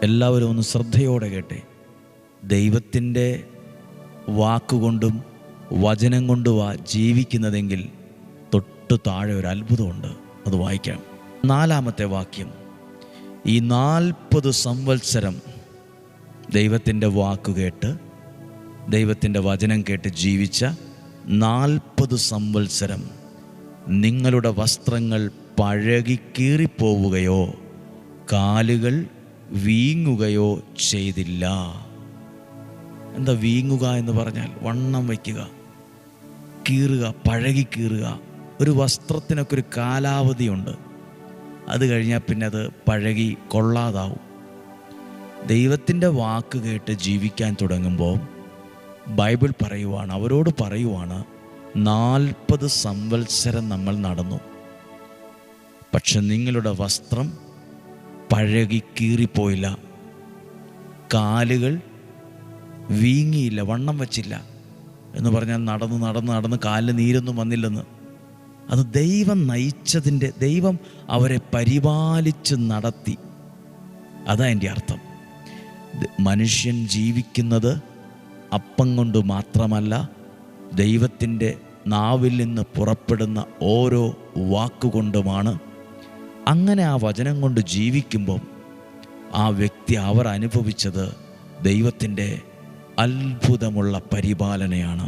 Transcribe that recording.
എല്ലാവരും ഒന്ന് ശ്രദ്ധയോടെ കേട്ടെ. ദൈവത്തിൻ്റെ വാക്കുകൊണ്ടും വചനം കൊണ്ടുവാ ജീവിക്കുന്നതെങ്കിൽ തൊട്ടു താഴെ ഒരു അത്ഭുതമുണ്ട്. അത് വായിക്കാം. 4-ാമത്തെ വാക്യം. ഈ 40 സംവത്സരം ദൈവത്തിൻ്റെ വാക്കുകേട്ട്, ദൈവത്തിൻ്റെ വചനം കേട്ട് ജീവിച്ച 40 സംവത്സരം നിങ്ങളുടെ വസ്ത്രങ്ങൾ പഴകിക്കീറിപ്പോവുകയോ കാലുകൾ വീങ്ങുകയോ ചെയ്തില്ല. എന്താ വീങ്ങുക എന്ന് പറഞ്ഞാൽ? വണ്ണം വയ്ക്കുക, കീറുക, പഴകിക്കീറുക. ഒരു വസ്ത്രത്തിനൊക്കെ ഒരു കാലാവധിയുണ്ട്. അത് കഴിഞ്ഞാൽ പിന്നെ അത് പഴകി കൊള്ളാതാവും. ദൈവത്തിൻ്റെ വാക്ക് കേട്ട് ജീവിക്കാൻ തുടങ്ങുമ്പോൾ ബൈബിൾ പറയുവാണ്, അവരോട് പറയുവാണ്, 40 സംവത്സരം നമ്മൾ നടന്നു, പക്ഷെ നിങ്ങളുടെ വസ്ത്രം പഴകി കീറിപ്പോയില്ല, കാലുകൾ വീങ്ങിയില്ല, വണ്ണം വച്ചില്ല. എന്ന് പറഞ്ഞാൽ നടന്ന് കാലിന് നീരൊന്നും വന്നില്ലെന്ന്. അത് ദൈവം നയിച്ചതിൻ്റെ, ദൈവം അവരെ പരിപാലിച്ച് നടത്തി. അതാ എൻ്റെ അർത്ഥം. മനുഷ്യൻ ജീവിക്കുന്നത് അപ്പം കൊണ്ട് മാത്രമല്ല, ദൈവത്തിൻ്റെ നാവിൽ നിന്ന് പുറപ്പെടുന്ന ഓരോ വാക്കുകൊണ്ടുമാണ്. അങ്ങനെ ആ വചനം കൊണ്ട് ജീവിക്കുമ്പം ആ വ്യക്തി, അവർ അനുഭവിച്ചത് ദൈവത്തിൻ്റെ അത്ഭുതമുള്ള പരിപാലനയാണ്.